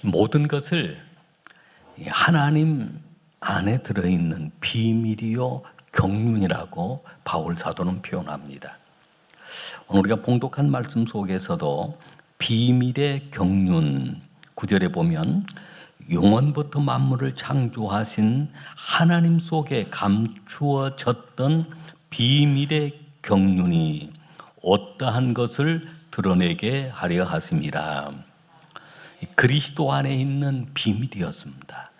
모든 것을 하나님 안에 들어있는 비밀이요 경륜이라고 바울 사도는 표현합니다. 오늘 우리가 봉독한 말씀 속에서도 비밀의 경륜 9절에 보면 영원부터 만물을 창조하신 하나님 속에 감추어졌던 비밀의 경륜이 어떠한 것을 드러내게 하려 하심이라. 그리스도 안에 있는 비밀이었습니다.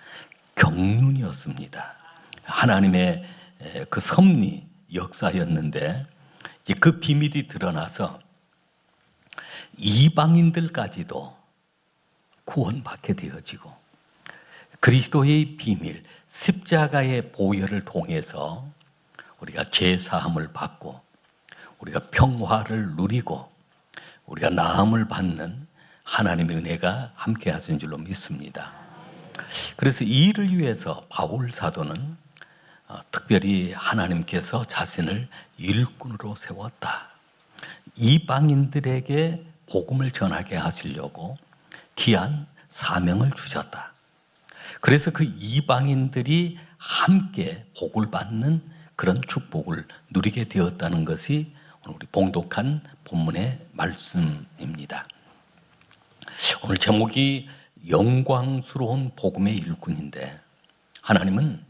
경륜이었습니다. 하나님의 그 섭리 역사였는데 이제 그 비밀이 드러나서 이방인들까지도 구원받게 되어지고 그리스도의 비밀, 십자가의 보혈을 통해서 우리가 죄 사함을 받고 우리가 평화를 누리고 우리가 나음을 받는 하나님의 은혜가 함께 하신 줄로 믿습니다. 그래서 이 일을 위해서 바울 사도는 특별히 하나님께서 자신을 일꾼으로 세웠다. 이방인들에게 복음을 전하게 하시려고 귀한 사명을 주셨다. 그래서 그 이방인들이 함께 복을 받는 그런 축복을 누리게 되었다는 것이 오늘 우리 봉독한 본문의 말씀입니다. 오늘 제목이 영광스러운 복음의 일꾼인데 하나님은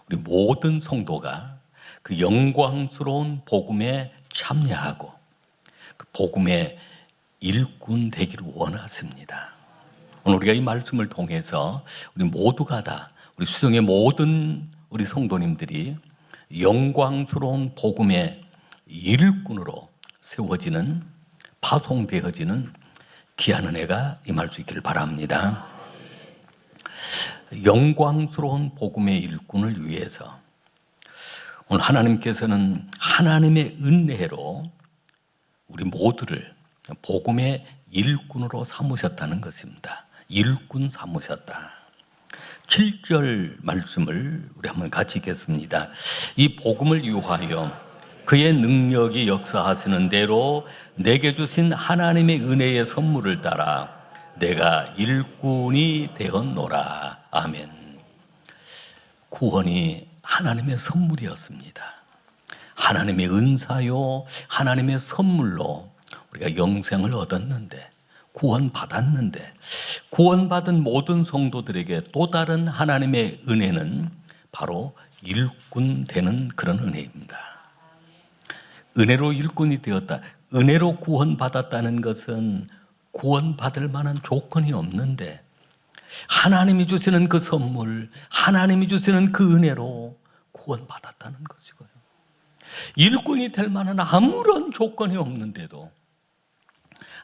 우리 모든 성도가 그 영광스러운 복음에 참여하고 그 복음의 일꾼 되기를 원하십니다. 오늘 우리가 이 말씀을 통해서 우리 모두가 다 우리 수성의 모든 우리 성도님들이 영광스러운 복음의 일꾼으로 세워지는 파송되어지는 귀한 은혜가 임할 수 있기를 바랍니다. 영광스러운 복음의 일꾼을 위해서 오늘 하나님께서는 하나님의 은혜로 우리 모두를 복음의 일꾼으로 삼으셨다는 것입니다. 일꾼 삼으셨다. 7절 말씀을 우리 한번 같이 읽겠습니다. 이 복음을 위하여 그의 능력이 역사하시는 대로 내게 주신 하나님의 은혜의 선물을 따라 내가 일꾼이 되었노라. 아멘. 구원이 하나님의 선물이었습니다. 하나님의 은사요, 하나님의 선물로 우리가 영생을 얻었는데, 구원받았는데, 구원받은 모든 성도들에게 또 다른 하나님의 은혜는 바로 일꾼 되는 그런 은혜입니다. 은혜로 일꾼이 되었다. 은혜로 구원받았다는 것은 구원받을 만한 조건이 없는데 하나님이 주시는 그 선물, 하나님이 주시는 그 은혜로 구원받았다는 것이고요. 일꾼이 될 만한 아무런 조건이 없는데도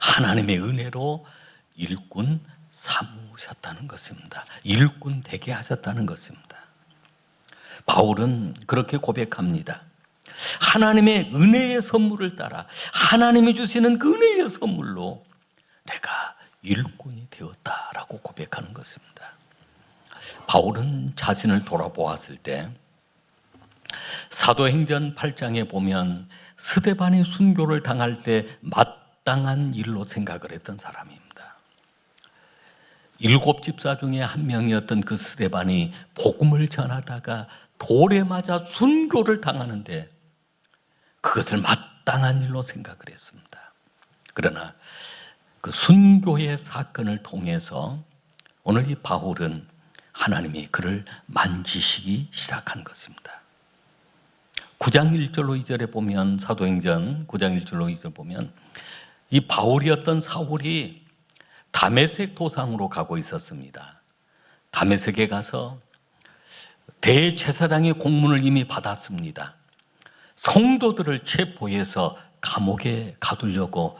하나님의 은혜로 일꾼 삼으셨다는 것입니다. 일꾼 되게 하셨다는 것입니다. 바울은 그렇게 고백합니다. 하나님의 은혜의 선물을 따라 하나님이 주시는 그 은혜의 선물로 내가 일꾼이 되었다라고 고백하는 것입니다. 바울은 자신을 돌아보았을 때 사도행전 8장에 보면 스데반이 순교를 당할 때 마땅한 일로 생각을 했던 사람입니다. 7 집사 중에 한 명이었던 그 스데반이 복음을 전하다가 돌에 맞아 순교를 당하는데 그것을 마땅한 일로 생각을 했습니다. 그러나 그 순교의 사건을 통해서 오늘 이 바울은 하나님이 그를 만지시기 시작한 것입니다. 9장 1절로 2절에 보면 사도행전 9장 1절로 2절 보면 이 바울이었던 사울이 다메섹 도상으로 가고 있었습니다. 다메섹에 가서 대제사장의 공문을 이미 받았습니다. 성도들을 체포해서 감옥에 가두려고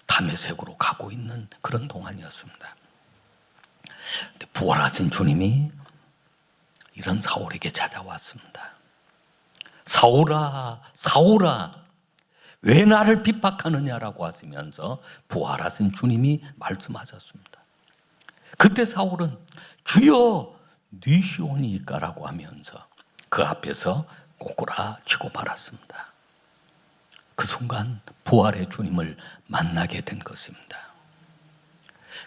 다메섹으로 가고 있는 그런 동안이었습니다. 근데 부활하신 주님이 이런 사울에게 찾아왔습니다. 사울아, 사울아, 왜 나를 핍박하느냐라고 하시면서 부활하신 주님이 말씀하셨습니다. 그때 사울은 주여 네 시오니이까라고 하면서 그 앞에서 꼬꾸라치고 말았습니다. 그 순간 부활의 주님을 만나게 된 것입니다.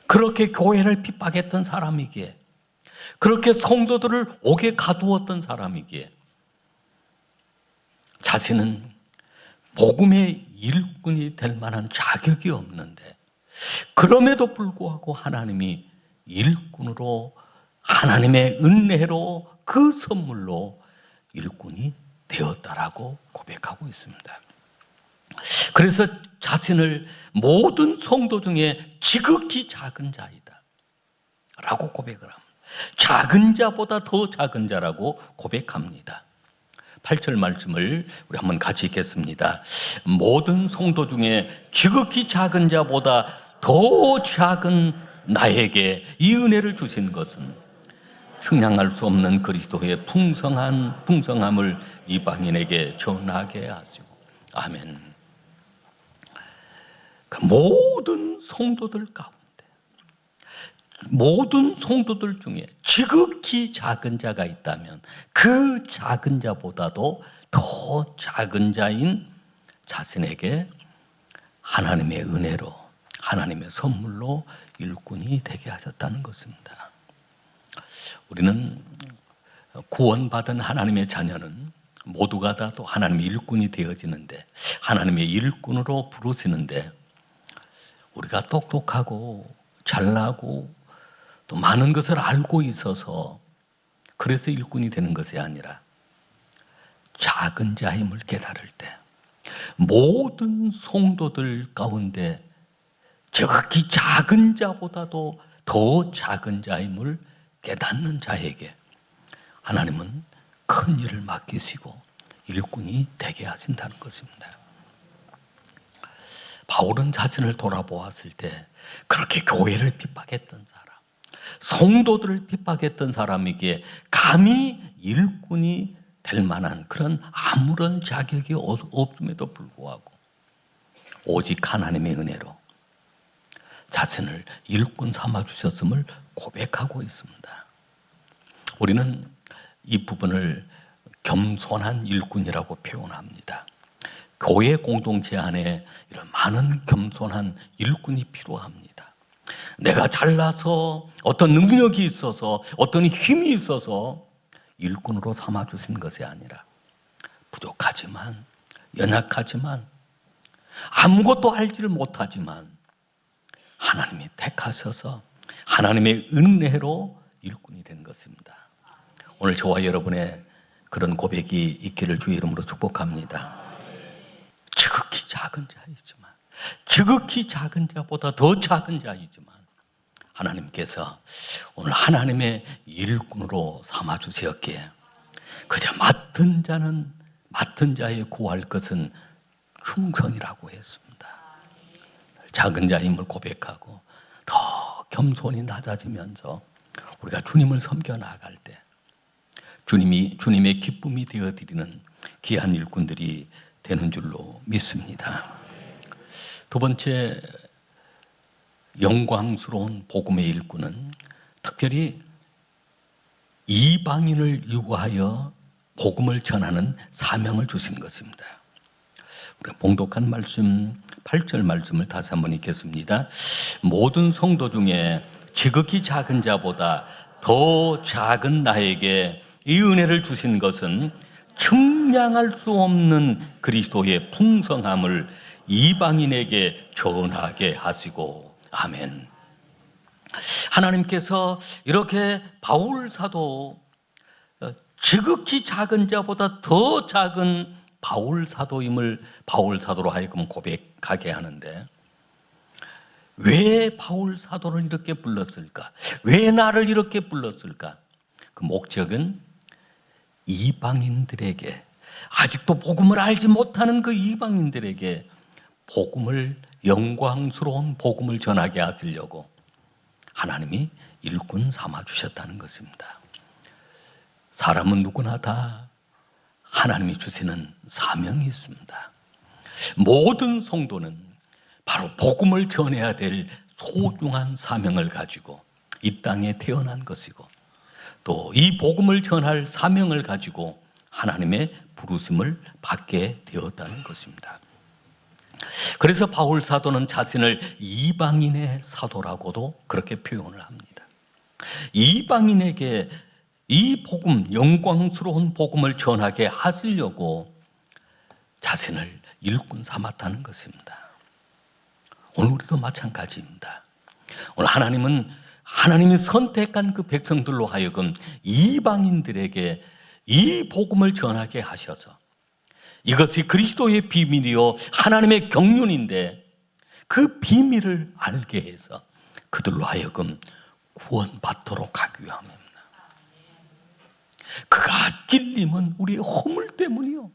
그렇게 교회를 핍박했던 사람이기에, 그렇게 성도들을 옥에 가두었던 사람이기에 자신은 복음의 일꾼이 될 만한 자격이 없는데, 그럼에도 불구하고 하나님이 일꾼으로, 하나님의 은혜로, 그 선물로 일꾼이 되었다라고 고백하고 있습니다. 그래서 자신을 모든 성도 중에 지극히 작은 자이다 라고 고백을 합니다. 작은 자보다 더 작은 자라고 고백합니다. 8절 말씀을 우리 한번 같이 읽겠습니다. 모든 성도 중에 지극히 작은 자보다 더 작은 나에게 이 은혜를 주신 것은 측량할 수 없는 그리스도의 풍성함을 이방인에게 전하게 하시고. 아멘. 그 모든 성도들 가운데, 모든 성도들 중에 지극히 작은 자가 있다면 그 작은 자보다도 더 작은 자인 자신에게 하나님의 은혜로, 하나님의 선물로 일꾼이 되게 하셨다는 것입니다. 우리는 구원받은 하나님의 자녀는 모두가 다 또 하나님의 일꾼이 되어지는데, 하나님의 일꾼으로 부르시는데, 우리가 똑똑하고 잘나고 또 많은 것을 알고 있어서 그래서 일꾼이 되는 것이 아니라, 작은 자임을 깨달을 때 모든 성도들 가운데 지극히 작은 자보다도 더 작은 자임을 깨닫는 자에게 하나님은 큰 일을 맡기시고 일꾼이 되게 하신다는 것입니다. 바울은 자신을 돌아보았을 때 그렇게 교회를 핍박했던 사람, 성도들을 핍박했던 사람에게 감히 일꾼이 될 만한 그런 아무런 자격이 없음에도 불구하고 오직 하나님의 은혜로 자신을 일꾼 삼아 주셨음을 고백하고 있습니다. 우리는 이 부분을 겸손한 일꾼이라고 표현합니다. 교회 공동체 안에 이런 많은 겸손한 일꾼이 필요합니다. 내가 잘나서, 어떤 능력이 있어서, 어떤 힘이 있어서 일꾼으로 삼아 주신 것이 아니라, 부족하지만, 연약하지만, 아무것도 알지를 못하지만 하나님이 택하셔서 하나님의 은혜로 일꾼이 된 것입니다. 오늘 저와 여러분의 그런 고백이 있기를 주의 이름으로 축복합니다. 지극히 작은 자이지만, 지극히 작은 자보다 더 작은 자이지만 하나님께서 오늘 하나님의 일꾼으로 삼아주셨기에 그저 맡은 자는 맡은 자에 구할 것은 충성이라고 했습니다. 작은 자임을 고백하고 더 겸손히 낮아지면서 우리가 주님을 섬겨 나갈 때 주님의 기쁨이 되어드리는 귀한 일꾼들이 되는 줄로 믿습니다. 두 번째, 영광스러운 복음의 일꾼은 특별히 이방인을 유하여 복음을 전하는 사명을 주신 것입니다. 우리가 봉독한 말씀 8절 말씀을 다시 한번 읽겠습니다. 모든 성도 중에 지극히 작은 자보다 더 작은 나에게 이 은혜를 주신 것은 측량할 수 없는 그리스도의 풍성함을 이방인에게 전하게 하시고. 아멘. 하나님께서 이렇게 바울 사도, 지극히 작은 자보다 더 작은 바울 사도임을 바울 사도로 하여금 고백하게 하는데, 왜 바울 사도를 이렇게 불렀을까? 왜 나를 이렇게 불렀을까? 그 목적은 이방인들에게, 아직도 복음을 알지 못하는 그 이방인들에게 복음을, 영광스러운 복음을 전하게 하시려고 하나님이 일꾼 삼아 주셨다는 것입니다. 사람은 누구나 다 하나님이 주시는 사명이 있습니다. 모든 성도는 바로 복음을 전해야 될 소중한 사명을 가지고 이 땅에 태어난 것이고, 또 이 복음을 전할 사명을 가지고 하나님의 부르심을 받게 되었다는 것입니다. 그래서 바울 사도는 자신을 이방인의 사도라고도 그렇게 표현을 합니다. 이방인에게 이 복음, 영광스러운 복음을 전하게 하시려고 자신을 일꾼 삼았다는 것입니다. 오늘 우리도 마찬가지입니다. 오늘 하나님이 선택한 그 백성들로 하여금 이방인들에게 이 복음을 전하게 하셔서 이것이 그리스도의 비밀이요 하나님의 경륜인데 그 비밀을 알게 해서 그들로 하여금 구원받도록 하기 위함입니다. 그가 찔림은 우리의 허물 때문이요,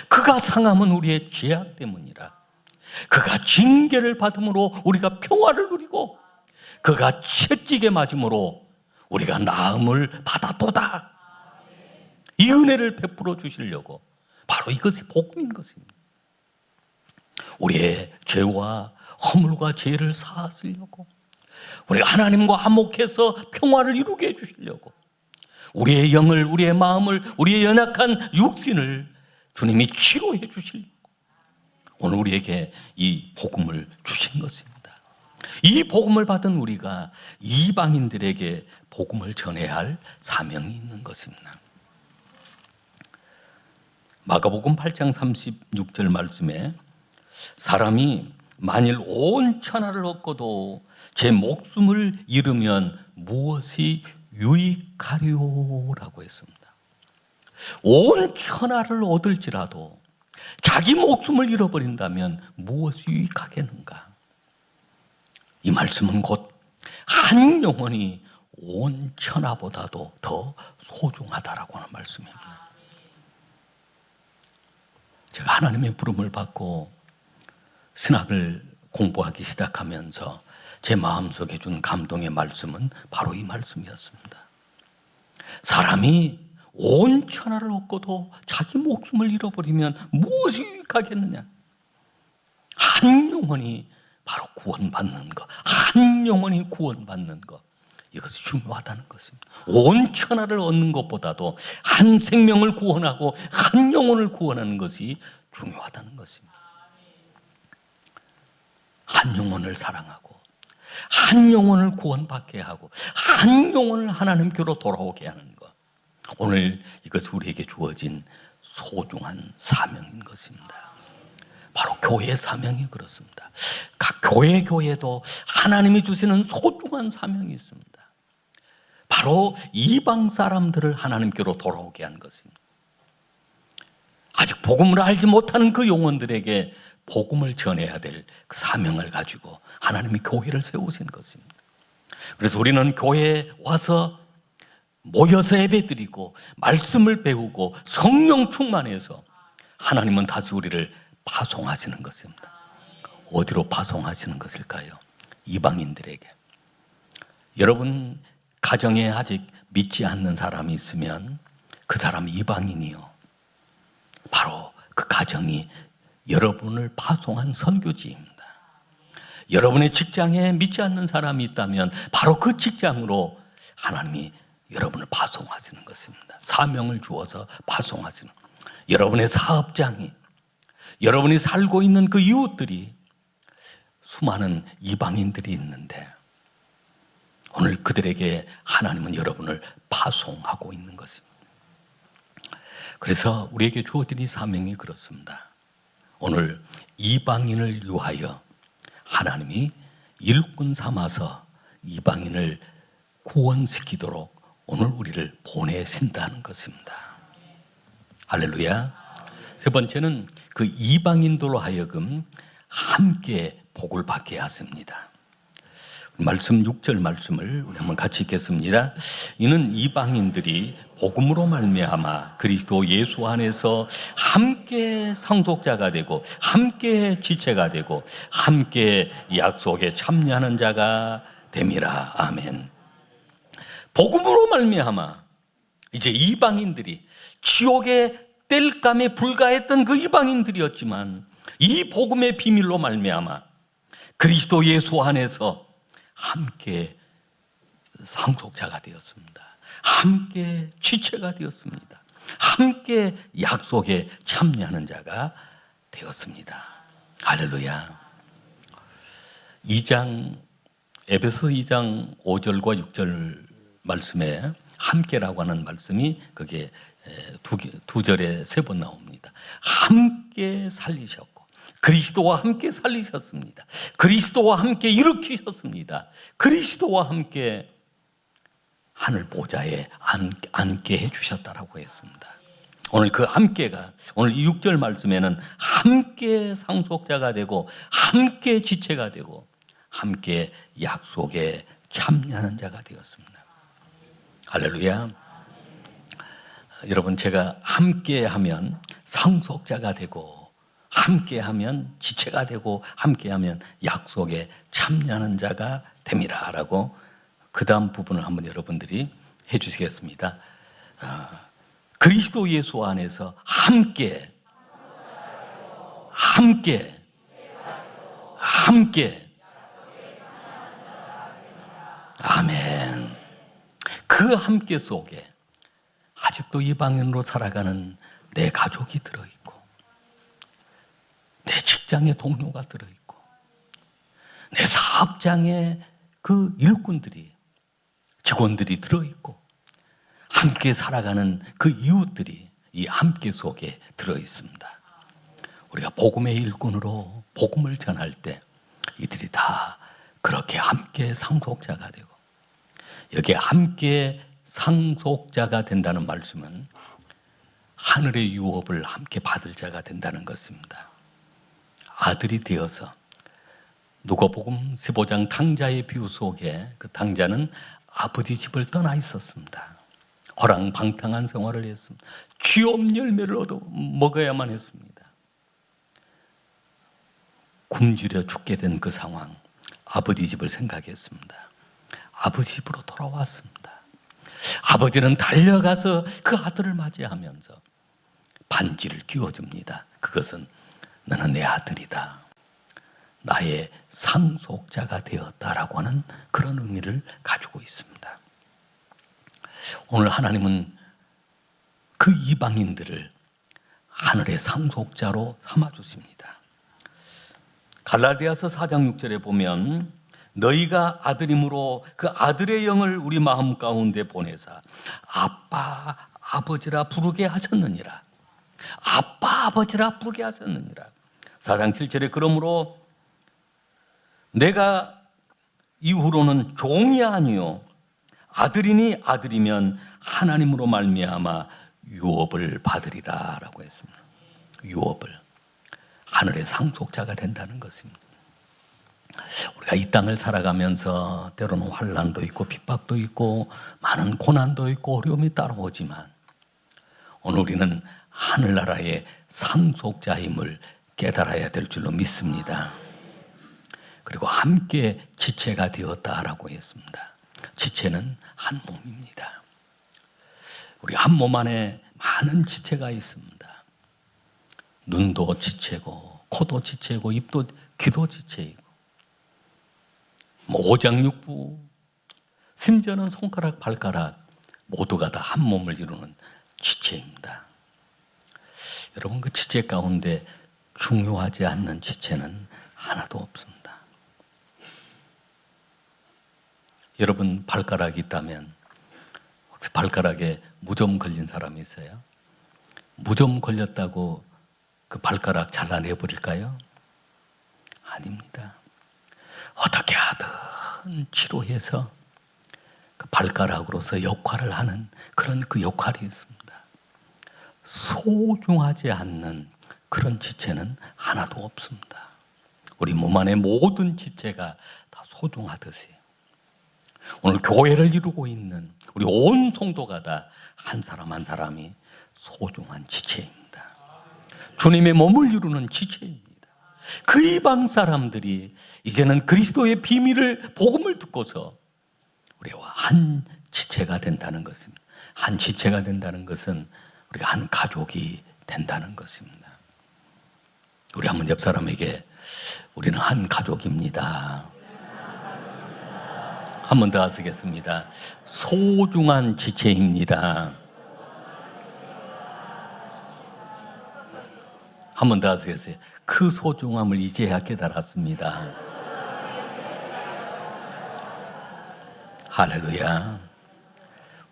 그가 상함은 우리의 죄악 때문이라. 그가 징계를 받음으로 우리가 평화를 누리고 그가 채찍에 맞음으로 우리가 나음을 받았도다. 이 은혜를 베풀어 주시려고 바로 이것이 복음인 것입니다. 우리의 죄와 허물과 죄를 사하시려고, 우리가 하나님과 화목해서 평화를 이루게 해주시려고, 우리의 영을, 우리의 마음을, 우리의 연약한 육신을 주님이 치료해 주시려고 오늘 우리에게 이 복음을 주신 것입니다. 이 복음을 받은 우리가 이방인들에게 복음을 전해야 할 사명이 있는 것입니다. 마가복음 8장 36절 말씀에 사람이 만일 온 천하를 얻고도 제 목숨을 잃으면 무엇이 유익하리오라고 했습니다. 온 천하를 얻을지라도 자기 목숨을 잃어버린다면 무엇이 유익하겠는가? 이 말씀은 곧 한 영혼이 온 천하보다도 더 소중하다라고 하는 말씀입니다. 제가 하나님의 부름을 받고 신학을 공부하기 시작하면서 제 마음속에 준 감동의 말씀은 바로 이 말씀이었습니다. 사람이 온 천하를 얻고도 자기 목숨을 잃어버리면 무엇이 유익하겠느냐? 한 영혼이 바로 구원받는 것, 한 영혼이 구원받는 것, 이것이 중요하다는 것입니다. 온 천하를 얻는 것보다도 한 생명을 구원하고 한 영혼을 구원하는 것이 중요하다는 것입니다. 한 영혼을 사랑하고 한 영혼을 구원받게 하고 한 영혼을 하나님께로 돌아오게 하는 것, 오늘 이것이 우리에게 주어진 소중한 사명인 것입니다. 바로 교회의 사명이 그렇습니다. 각 교회도 하나님이 주시는 소중한 사명이 있습니다. 바로 이방 사람들을 하나님께로 돌아오게 한 것입니다. 아직 복음을 알지 못하는 그 영혼들에게 복음을 전해야 될 그 사명을 가지고 하나님이 교회를 세우신 것입니다. 그래서 우리는 교회에 와서 모여서 예배드리고 말씀을 배우고 성령 충만해서 하나님은 다시 우리를 파송하시는 것입니다. 어디로 파송하시는 것일까요? 이방인들에게. 여러분 가정에 아직 믿지 않는 사람이 있으면 그 사람이 이방인이요, 바로 그 가정이 여러분을 파송한 선교지입니다. 여러분의 직장에 믿지 않는 사람이 있다면 바로 그 직장으로 하나님이 여러분을 파송하시는 것입니다. 사명을 주어서 파송하시는, 여러분의 사업장이, 여러분이 살고 있는 그 이웃들이 수많은 이방인들이 있는데 오늘 그들에게 하나님은 여러분을 파송하고 있는 것입니다. 그래서 우리에게 주어진 이 사명이 그렇습니다. 오늘 이방인을 위하여 하나님이 일꾼 삼아서 이방인을 구원시키도록 오늘 우리를 보내신다는 것입니다. 할렐루야. 세 번째는 그 이방인들로 하여금 함께 복을 받게 하십니다. 말씀 6절 말씀을 우리 한번 같이 읽겠습니다. 이는 이방인들이 복음으로 말미암아 그리스도 예수 안에서 함께 상속자가 되고 함께 지체가 되고 함께 약속에 참여하는 자가 됨이라. 아멘. 복음으로 말미암아 이제 이방인들이 지옥의 땔감에 불과했던 그 이방인들이었지만 이 복음의 비밀로 말미암아 그리스도 예수 안에서 함께 상속자가 되었습니다. 함께 지체가 되었습니다. 함께 약속에 참여하는 자가 되었습니다. 할렐루야. 2장 에베소 2장 5절과 6절 말씀에 함께라고 하는 말씀이 그게 두 절에 세 번 나옵니다. 함께 살리셨고 그리스도와 함께 살리셨습니다. 그리스도와 함께 일으키셨습니다. 그리스도와 함께 하늘 보좌에 앉게 해주셨다라고 했습니다. 오늘 그 함께가 오늘 6절 말씀에는 함께 상속자가 되고 함께 지체가 되고 함께 약속에 참여하는 자가 되었습니다. 할렐루야. 여러분, 제가 함께하면 상속자가 되고 함께하면 지체가 되고 함께하면 약속에 참여하는 자가 됨이라라고 그 다음 부분을 한번 여러분들이 해주시겠습니다. 그리스도 예수 안에서 함께 아멘. 그 함께 속에 아직도 이방인으로 살아가는 내 가족이 들어있고 내 직장의 동료가 들어있고 내 사업장의 그 일꾼들이 직원들이 들어있고 함께 살아가는 그 이웃들이 이 함께 속에 들어있습니다. 우리가 복음의 일꾼으로 복음을 전할 때 이들이 다 그렇게 함께 상속자가 되고 여기에 함께 상속자가 된다는 말씀은 하늘의 유업을 함께 받을 자가 된다는 것입니다. 아들이 되어서 누가복음 15장 탕자의 비유 속에 그 탕자는 아버지 집을 떠나 있었습니다. 호랑방탕한 생활을 했습니다. 취업 열매를 얻어 먹어야만 했습니다. 굶주려 죽게 된 그 상황, 아버지 집을 생각했습니다. 아버지 집으로 돌아왔습니다. 아버지는 달려가서 그 아들을 맞이하면서 반지를 끼워줍니다. 그것은 너는 내 아들이다. 나의 상속자가 되었다라고 하는 그런 의미를 가지고 있습니다. 오늘 하나님은 그 이방인들을 하늘의 상속자로 삼아주십니다. 갈라디아서 4장 6절에 보면 너희가 아들임으로 그 아들의 영을 우리 마음 가운데 보내사 아빠 아버지라 부르게 하셨느니라. 아빠 아버지라 부르게 하셨느니라. 4장 7절에 그러므로 내가 이후로는 종이 아니요 아들이니 아들이면 하나님으로 말미암아 유업을 받으리라라고 했습니다. 유업을 하늘의 상속자가 된다는 것입니다. 우리가 이 땅을 살아가면서 때로는 환난도 있고 핍박도 있고 많은 고난도 있고 어려움이 따라오지만 오늘 우리는 하늘나라의 상속자임을 깨달아야 될 줄로 믿습니다. 그리고 함께 지체가 되었다라고 했습니다. 지체는 한 몸입니다. 우리 한 몸 안에 많은 지체가 있습니다. 눈도 지체고 코도 지체고 입도 귀도 지체이고 오장육부 심지어는 손가락 발가락 모두가 다 한 몸을 이루는 지체입니다. 여러분 그 지체 가운데 중요하지 않는 지체는 하나도 없습니다. 여러분 발가락이 있다면 혹시 발가락에 무좀 걸린 사람이 있어요? 무좀 걸렸다고 그 발가락 잘라내버릴까요? 아닙니다. 어떻게 하든 치료해서 그 발가락으로서 역할을 하는 그런 그 역할이 있습니다. 소중하지 않는 그런 지체는 하나도 없습니다. 우리 몸 안의 모든 지체가 다 소중하듯이 오늘 교회를 이루고 있는 우리 온 성도가 다 한 사람 한 사람이 소중한 지체입니다. 주님의 몸을 이루는 지체입니다. 그 이방 사람들이 이제는 그리스도의 비밀을 복음을 듣고서 우리와 한 지체가 된다는 것입니다. 한 지체가 된다는 것은 우리가 한 가족이 된다는 것입니다. 우리 한번 옆 사람에게 우리는 한 가족입니다. 한 번 더 하시겠습니다. 소중한 지체입니다. 한 번 더 하시겠어요? 그 소중함을 이제야 깨달았습니다. 할렐루야.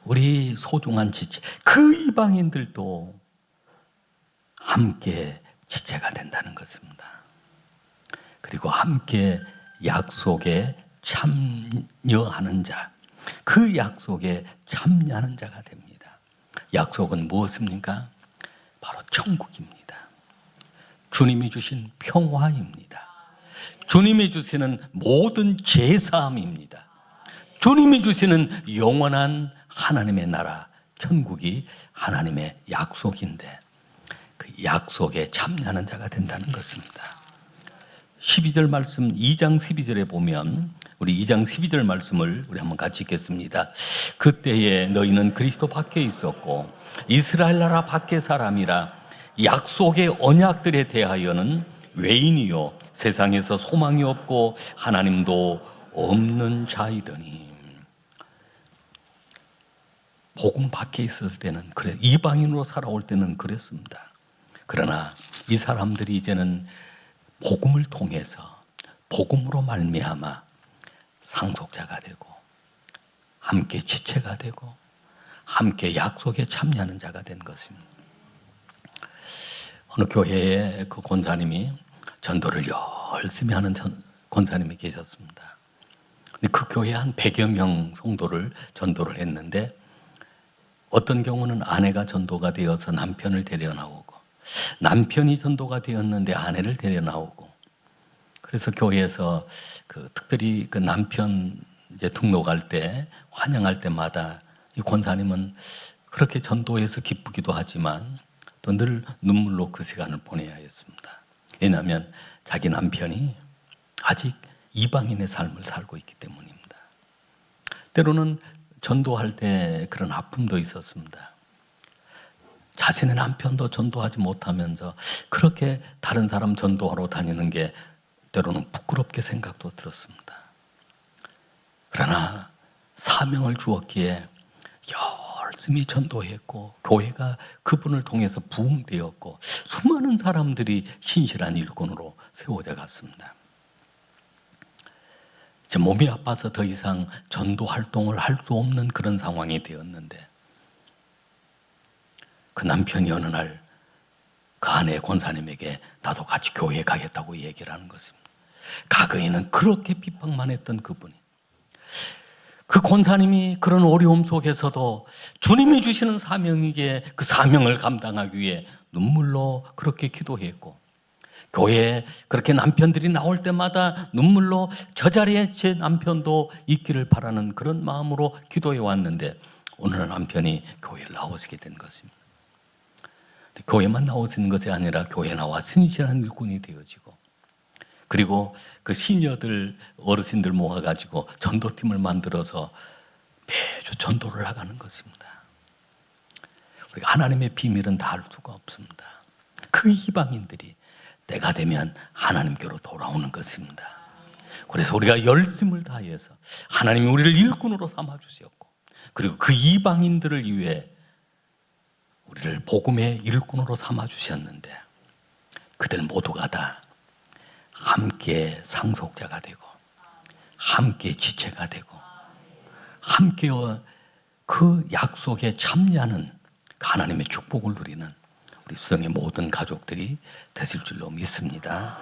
우리 소중한 지체, 그 이방인들도 함께 지체가 된다는 것입니다. 그리고 함께 약속에 참여하는 자, 그 약속에 참여하는 자가 됩니다. 약속은 무엇입니까? 바로 천국입니다. 주님이 주신 평화입니다. 주님이 주시는 모든 제사함입니다. 주님이 주시는 영원한 하나님의 나라, 천국이 하나님의 약속인데 그 약속에 참여하는 자가 된다는 것입니다. 12절 말씀 2장 12절에 보면 우리 2장 12절 말씀을 우리 한번 같이 읽겠습니다. 그때에 너희는 그리스도 밖에 있었고 이스라엘 나라 밖의 사람이라 약속의 언약들에 대하여는 외인이요 세상에서 소망이 없고 하나님도 없는 자이더니. 복음 밖에 있을 때는 그래, 이방인으로 살아올 때는 그랬습니다. 그러나 이 사람들이 이제는 복음을 통해서 복음으로 말미암아 상속자가 되고 함께 지체가 되고 함께 약속에 참여하는 자가 된 것입니다. 어느 교회에 그 권사님이 전도를 열심히 하는 권사님이 계셨습니다. 그 교회에 한 100여 명 성도를 전도를 했는데 어떤 경우는 아내가 전도가 되어서 남편을 데려 나오고 남편이 전도가 되었는데 아내를 데려 나오고 그래서 교회에서 특별히 그 남편 이제 등록할 때 환영할 때마다 이 권사님은 그렇게 전도해서 기쁘기도 하지만 또 늘 눈물로 그 시간을 보내야 했습니다. 왜냐하면 자기 남편이 아직 이방인의 삶을 살고 있기 때문입니다. 때로는 전도할 때 그런 아픔도 있었습니다. 자신의 남편도 전도하지 못하면서 그렇게 다른 사람 전도하러 다니는 게 때로는 부끄럽게 생각도 들었습니다. 그러나 사명을 주었기에 열심히 전도했고 교회가 그분을 통해서 부흥되었고 수많은 사람들이 신실한 일꾼으로 세워져 갔습니다. 제 몸이 아파서 더 이상 전도 활동을 할 수 없는 그런 상황이 되었는데 그 남편이 어느 날 그 아내 권사님에게 나도 같이 교회에 가겠다고 얘기를 하는 것입니다. 과거에는 그렇게 비판만 했던 그분이 그 권사님이 그런 어려움 속에서도 주님이 주시는 사명이기에 그 사명을 감당하기 위해 눈물로 그렇게 기도했고 교회에 그렇게 남편들이 나올 때마다 눈물로 저 자리에 제 남편도 있기를 바라는 그런 마음으로 기도해 왔는데 오늘 남편이 교회를 나오시게 된 것입니다. 교회만 나오시는 것이 아니라 교회에 나와 신실한 일꾼이 되어지고 그리고 그 시녀들 어르신들 모아가지고 전도팀을 만들어서 매주 전도를 나가는 것입니다. 우리가 하나님의 비밀은 다 알 수가 없습니다. 그 이방인들이 때가 되면 하나님께로 돌아오는 것입니다. 그래서 우리가 열심을 다해서 하나님이 우리를 일꾼으로 삼아주셨고 그리고 그 이방인들을 위해 우리를 복음의 일꾼으로 삼아주셨는데 그들 모두가 다 함께 상속자가 되고 함께 지체가 되고 함께 그 약속에 참여하는 하나님의 축복을 누리는 우리 수성의 모든 가족들이 되실 줄로 믿습니다.